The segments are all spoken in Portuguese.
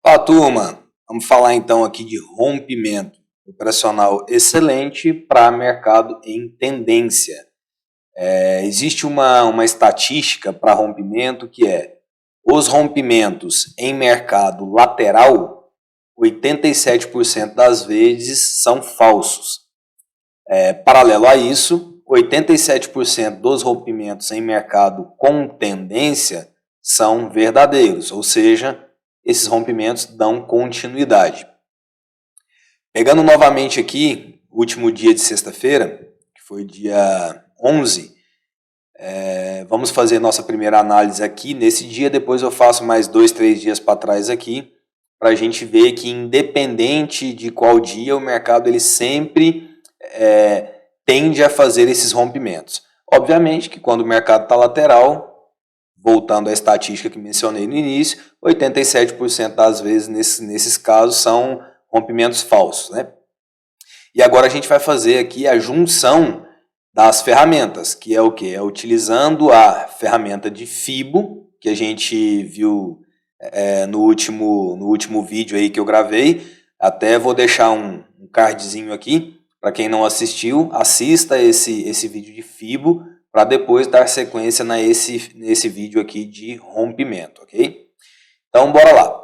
Fala, turma! Vamos falar então aqui de rompimento operacional excelente para mercado em tendência. Existe uma estatística para rompimento que é os rompimentos em mercado lateral, 87% das vezes são falsos. Paralelo a isso, 87% dos rompimentos em mercado com tendência são verdadeiros, ou seja, esses rompimentos dão continuidade. Pegando novamente aqui, o último dia de sexta-feira, que foi dia 11, vamos fazer nossa primeira análise aqui nesse dia, depois eu faço mais 2, 3 dias para trás aqui, para a gente ver que independente de qual dia, o mercado ele sempre tende a fazer esses rompimentos. Obviamente que quando o mercado está lateral, voltando à estatística que mencionei no início, 87% das vezes nesses casos são rompimentos falsos, né? E agora a gente vai fazer aqui a junção das ferramentas, que é o quê? É utilizando a ferramenta de FIBO, que a gente viu no último vídeo aí que eu gravei. Até vou deixar um cardzinho aqui, para quem não assistiu, assista esse vídeo de FIBO, para depois dar sequência nesse vídeo aqui de rompimento, ok? Então, bora lá.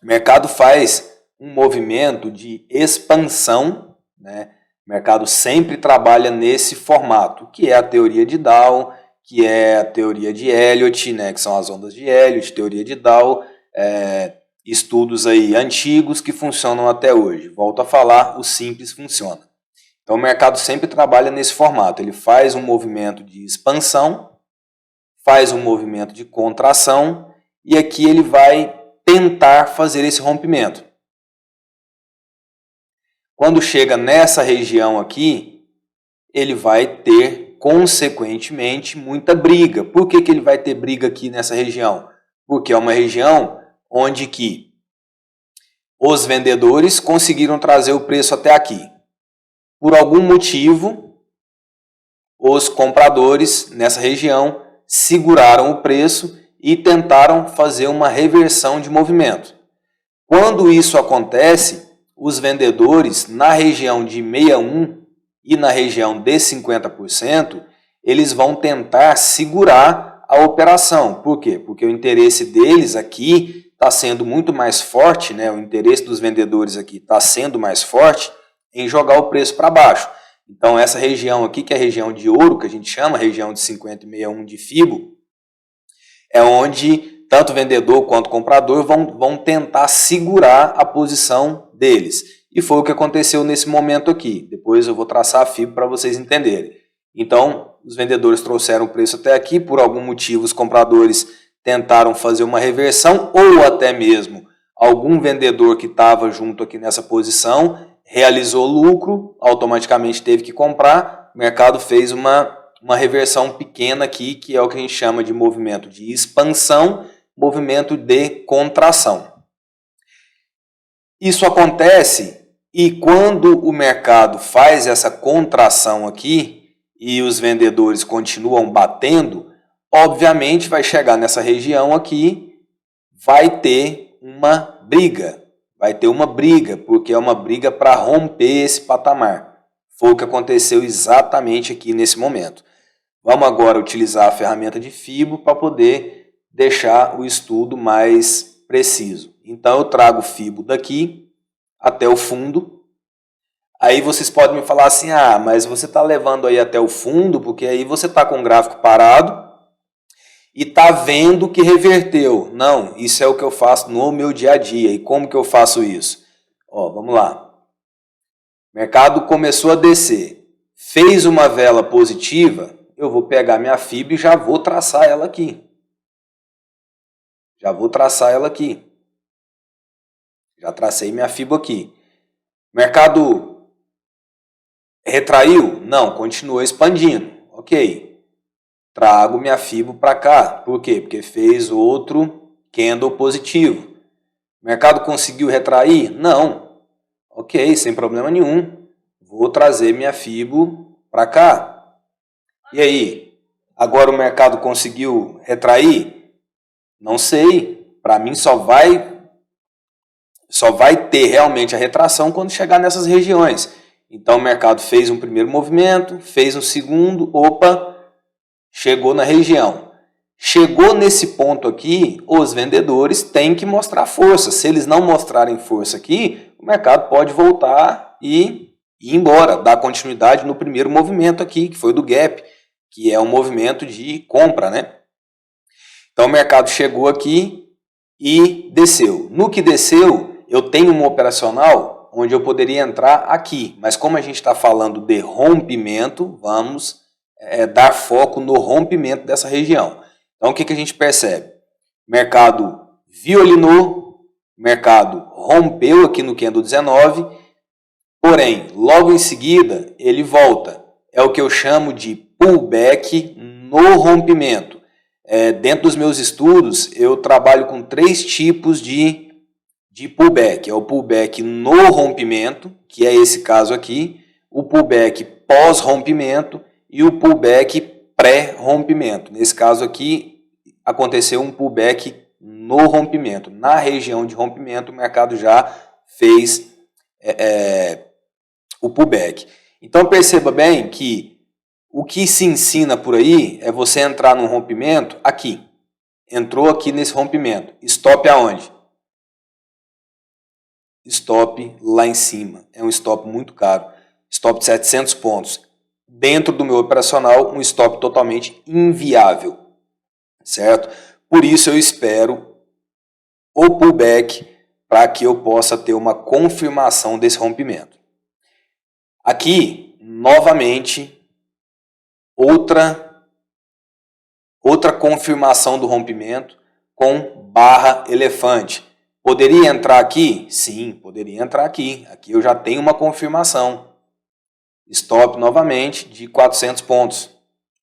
O mercado faz um movimento de expansão, né? O mercado sempre trabalha nesse formato, que é a teoria de Dow, que é a teoria de Elliott, né? Que são as ondas de Elliott, teoria de Dow, estudos aí antigos que funcionam até hoje. Volto a falar, o simples funciona. Então, o mercado sempre trabalha nesse formato. Ele faz um movimento de expansão, faz um movimento de contração e aqui ele vai tentar fazer esse rompimento. Quando chega nessa região aqui, ele vai ter, consequentemente, muita briga. Por que ele vai ter briga aqui nessa região? Porque é uma região onde que os vendedores conseguiram trazer o preço até aqui. Por algum motivo, os compradores nessa região seguraram o preço e tentaram fazer uma reversão de movimento. Quando isso acontece, os vendedores na região de 61 e na região de 50%, eles vão tentar segurar a operação. Por quê? Porque o interesse deles aqui está sendo muito mais forte, né? O interesse dos vendedores aqui está sendo mais forte em jogar o preço para baixo. Então, essa região aqui, que é a região de ouro, que a gente chama, a região de 50 e 61 de FIBO, é onde tanto vendedor quanto comprador vão tentar segurar a posição deles. E foi o que aconteceu nesse momento aqui. Depois eu vou traçar a FIBO para vocês entenderem. Então, os vendedores trouxeram o preço até aqui, por algum motivo os compradores tentaram fazer uma reversão, ou até mesmo algum vendedor que estava junto aqui nessa posição realizou lucro, automaticamente teve que comprar, o mercado fez uma reversão pequena aqui, que é o que a gente chama de movimento de expansão, movimento de contração. Isso acontece e quando o mercado faz essa contração aqui e os vendedores continuam batendo, obviamente vai chegar nessa região aqui, vai ter uma briga. Vai ter uma briga, porque é uma briga para romper esse patamar. Foi o que aconteceu exatamente aqui nesse momento. Vamos agora utilizar a ferramenta de FIBO para poder deixar o estudo mais preciso. Então, eu trago o FIBO daqui até o fundo. Aí vocês podem me falar assim, mas você está levando aí até o fundo, porque aí você está com o gráfico parado e está vendo que reverteu. Não, isso é o que eu faço no meu dia a dia. E como que eu faço isso? Vamos lá. O mercado começou a descer. Fez uma vela positiva, eu vou pegar minha FIBO e já vou traçar ela aqui. Já vou traçar ela aqui. Já tracei minha FIBO aqui. O mercado retraiu? Não, continuou expandindo. Ok. Trago minha FIBO para cá. Por quê? Porque fez outro candle positivo. O mercado conseguiu retrair? Não. Ok, sem problema nenhum. Vou trazer minha FIBO para cá. E aí? Agora o mercado conseguiu retrair? Não sei. Para mim só vai Só vai ter realmente a retração quando chegar nessas regiões. Então o mercado fez um primeiro movimento, fez um segundo, opa, chegou na região. Chegou nesse ponto aqui, os vendedores têm que mostrar força. Se eles não mostrarem força aqui, o mercado pode voltar e ir embora, dar continuidade no primeiro movimento aqui, que foi do gap, que é um movimento de compra, né? Então o mercado chegou aqui e desceu. No que desceu, eu tenho uma operacional onde eu poderia entrar aqui, mas como a gente está falando de rompimento, vamos dar foco no rompimento dessa região. Então, o que a gente percebe? O mercado violinou, o mercado rompeu aqui no candle 19, porém, logo em seguida, ele volta. É o que eu chamo de pullback no rompimento. Dentro dos meus estudos, eu trabalho com 3 tipos de pullback. É o pullback no rompimento, que é esse caso aqui, o pullback pós-rompimento e o pullback pré-rompimento. Nesse caso aqui, aconteceu um pullback no rompimento. Na região de rompimento, o mercado já fez o pullback. Então perceba bem que o que se ensina por aí é você entrar num rompimento aqui. Entrou aqui nesse rompimento. Stop aonde? Stop lá em cima. É um stop muito caro. Stop de 700 pontos. Dentro do meu operacional, um stop totalmente inviável, certo? Por isso eu espero o pullback para que eu possa ter uma confirmação desse rompimento. Aqui, novamente, outra confirmação do rompimento com barra elefante. Poderia entrar aqui? Sim, poderia entrar aqui. Aqui eu já tenho uma confirmação. Stop novamente de 400 pontos.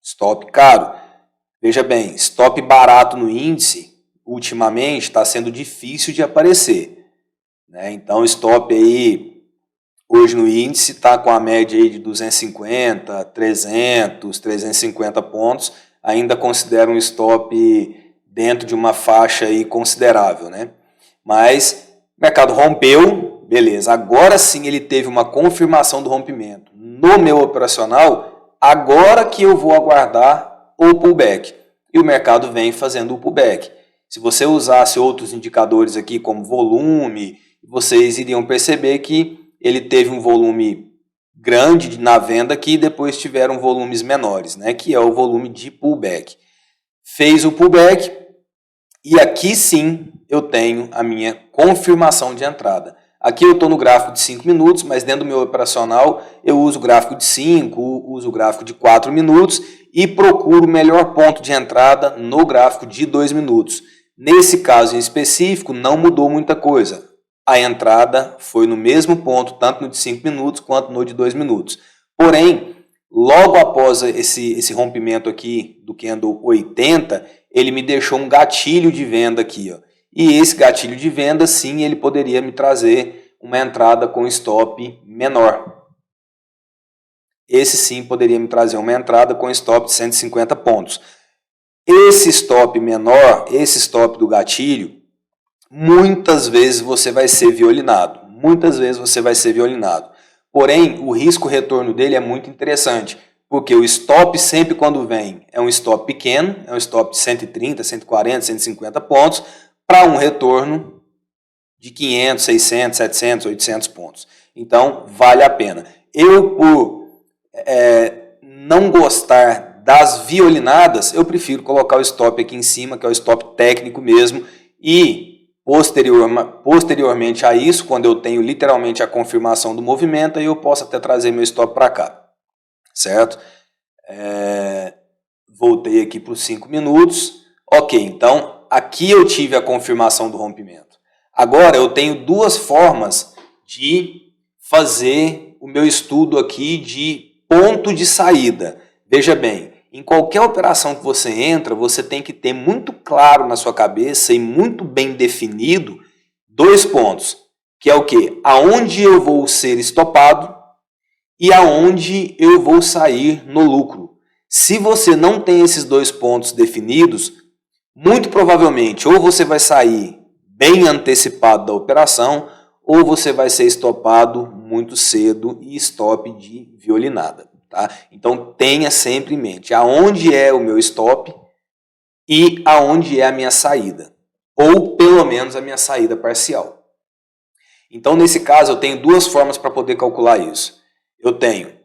Stop caro. Veja bem, stop barato no índice, ultimamente, está sendo difícil de aparecer. Né? Então, stop aí, hoje no índice, está com a média aí de 250, 300, 350 pontos. Ainda considera um stop dentro de uma faixa aí considerável. Né? Mas o mercado rompeu, beleza. Agora sim ele teve uma confirmação do rompimento. No meu operacional, agora que eu vou aguardar o pullback. E o mercado vem fazendo o pullback. Se você usasse outros indicadores aqui, como volume, vocês iriam perceber que ele teve um volume grande na venda aqui e depois tiveram volumes menores, né? Que é o volume de pullback. Fez o pullback e aqui sim eu tenho a minha confirmação de entrada. Aqui eu estou no gráfico de 5 minutos, mas dentro do meu operacional eu uso o gráfico de 5, uso o gráfico de 4 minutos e procuro o melhor ponto de entrada no gráfico de 2 minutos. Nesse caso em específico não mudou muita coisa. A entrada foi no mesmo ponto, tanto no de 5 minutos quanto no de 2 minutos. Porém, logo após esse rompimento aqui do candle 80, ele me deixou um gatilho de venda aqui, ó. E esse gatilho de venda, sim, ele poderia me trazer uma entrada com stop menor. Esse sim poderia me trazer uma entrada com stop de 150 pontos. Esse stop menor, esse stop do gatilho, muitas vezes você vai ser violinado. Muitas vezes você vai ser violinado. Porém, o risco-retorno dele é muito interessante. Porque o stop sempre quando vem é um stop pequeno, é um stop de 130, 140, 150 pontos, para um retorno de 500, 600, 700, 800 pontos. Então, vale a pena. Eu, por não gostar das violinadas, eu prefiro colocar o stop aqui em cima, que é o stop técnico mesmo, e posteriormente a isso, quando eu tenho literalmente a confirmação do movimento, aí eu posso até trazer meu stop para cá, certo? Voltei aqui para os 5 minutos. Ok, então aqui eu tive a confirmação do rompimento. Agora eu tenho 2 formas de fazer o meu estudo aqui de ponto de saída. Veja bem, em qualquer operação que você entra, você tem que ter muito claro na sua cabeça e muito bem definido 2 pontos, que é o quê? Aonde eu vou ser estopado e aonde eu vou sair no lucro. Se você não tem esses 2 pontos definidos, muito provavelmente ou você vai sair bem antecipado da operação ou você vai ser estopado muito cedo e stop de violinada. Tá? Então tenha sempre em mente aonde é o meu stop e aonde é a minha saída, ou pelo menos a minha saída parcial. Então nesse caso eu tenho duas formas para poder calcular isso. Eu tenho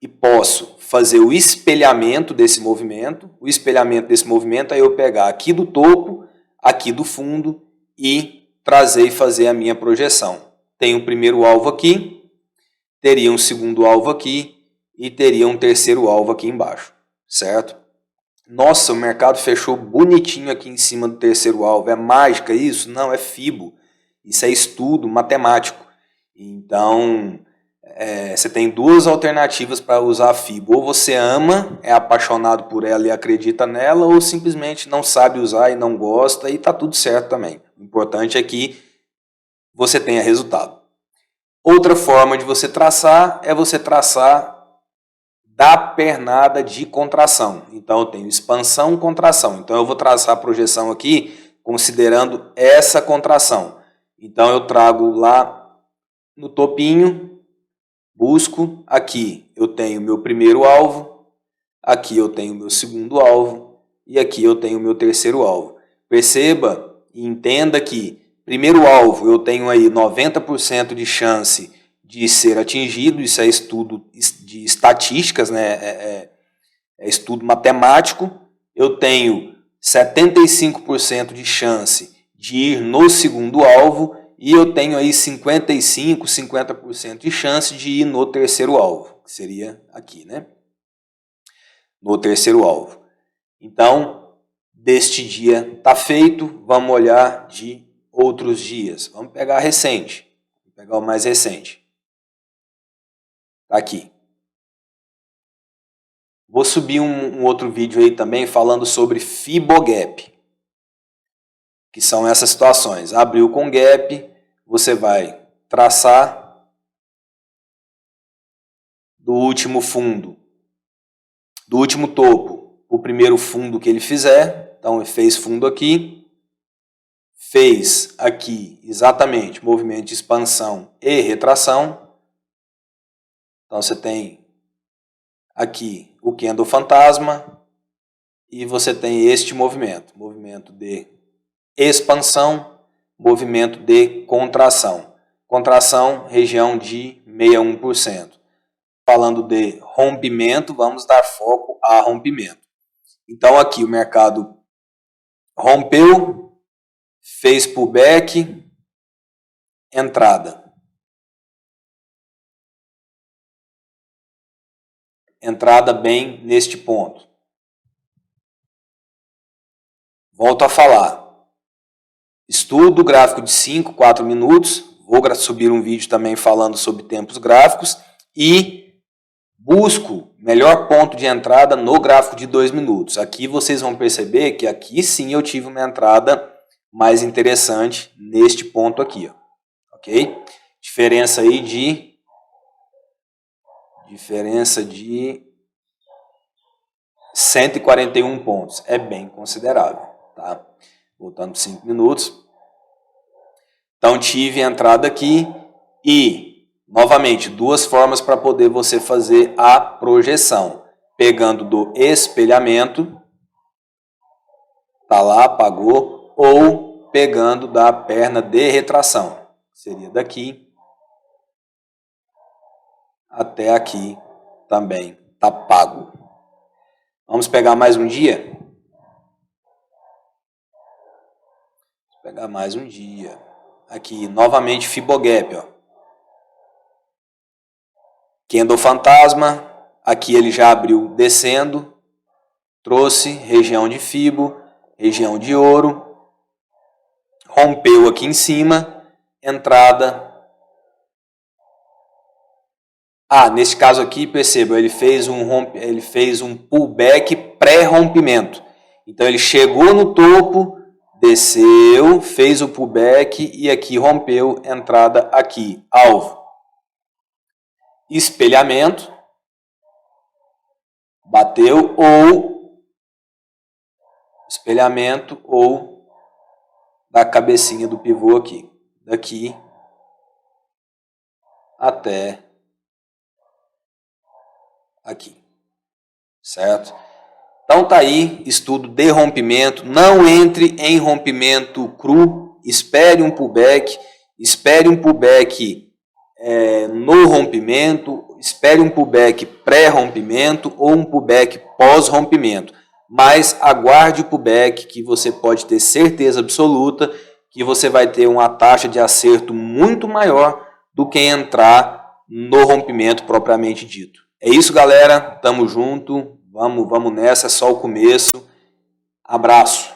e posso fazer o espelhamento desse movimento. O espelhamento desse movimento é eu pegar aqui do topo, aqui do fundo e trazer e fazer a minha projeção. Tenho o primeiro alvo aqui, teria um segundo alvo aqui e teria um terceiro alvo aqui embaixo, certo? Nossa, o mercado fechou bonitinho aqui em cima do terceiro alvo. É mágica isso? Não, é FIBO. Isso é estudo matemático. Então, você tem duas alternativas para usar a FIBO. Ou você ama, é apaixonado por ela e acredita nela, ou simplesmente não sabe usar e não gosta e está tudo certo também. O importante é que você tenha resultado. Outra forma de você traçar é você traçar da pernada de contração. Então eu tenho expansão, contração. Então eu vou traçar a projeção aqui considerando essa contração. Então eu trago lá no topinho, busco, aqui eu tenho meu primeiro alvo, aqui eu tenho meu segundo alvo e aqui eu tenho meu terceiro alvo. Perceba e entenda que primeiro alvo eu tenho aí 90% de chance de ser atingido, isso é estudo de estatísticas, né? É estudo matemático. Eu tenho 75% de chance de ir no segundo alvo e eu tenho aí 55, 50% de chance de ir no terceiro alvo, que seria aqui, né? No terceiro alvo. Então, deste dia está feito, vamos olhar de outros dias. Vamos pegar recente, vamos pegar o mais recente. Tá aqui. Vou subir um outro vídeo aí também falando sobre Fibogap, que são essas situações. Abriu com gap, você vai traçar do último fundo, do último topo, o primeiro fundo que ele fizer. Então ele fez fundo aqui, fez aqui exatamente movimento de expansão e retração. Então você tem aqui o candle fantasma e você tem este movimento, movimento de expansão, movimento de contração. Contração, região de 61%. Falando de rompimento, vamos dar foco a rompimento. Então aqui o mercado rompeu, fez pullback, entrada. Entrada bem neste ponto. Volto a falar. Estudo gráfico de 5, 4 minutos. Vou subir um vídeo também falando sobre tempos gráficos. E busco melhor ponto de entrada no gráfico de 2 minutos. Aqui vocês vão perceber que aqui sim eu tive uma entrada mais interessante neste ponto aqui. Ó. Ok? Diferença aí de 141 pontos. É bem considerável. Tá? Voltando 5 minutos. Então tive entrada aqui e, novamente, duas formas para poder você fazer a projeção. Pegando do espelhamento, tá lá, apagou, ou pegando da perna de retração. Seria daqui até aqui também tá pago. Vamos pegar mais um dia? Vou pegar mais um dia. Aqui, novamente, Fibogap, ó. Candle fantasma, aqui ele já abriu descendo, trouxe região de Fibo, região de ouro, rompeu aqui em cima, entrada. Nesse caso aqui, perceba, ele fez um pullback pré-rompimento. Então ele chegou no topo, desceu, fez o pullback e aqui rompeu, entrada aqui, alvo. Espelhamento, bateu ou espelhamento ou da cabecinha do pivô aqui. Daqui até aqui, certo? Então tá aí, estudo de rompimento. Não entre em rompimento cru, espere um pullback no rompimento, espere um pullback pré-rompimento ou um pullback pós-rompimento. Mas aguarde o pullback, que você pode ter certeza absoluta que você vai ter uma taxa de acerto muito maior do que entrar no rompimento propriamente dito. É isso, galera. Tamo junto. Vamos nessa, é só o começo. Abraço.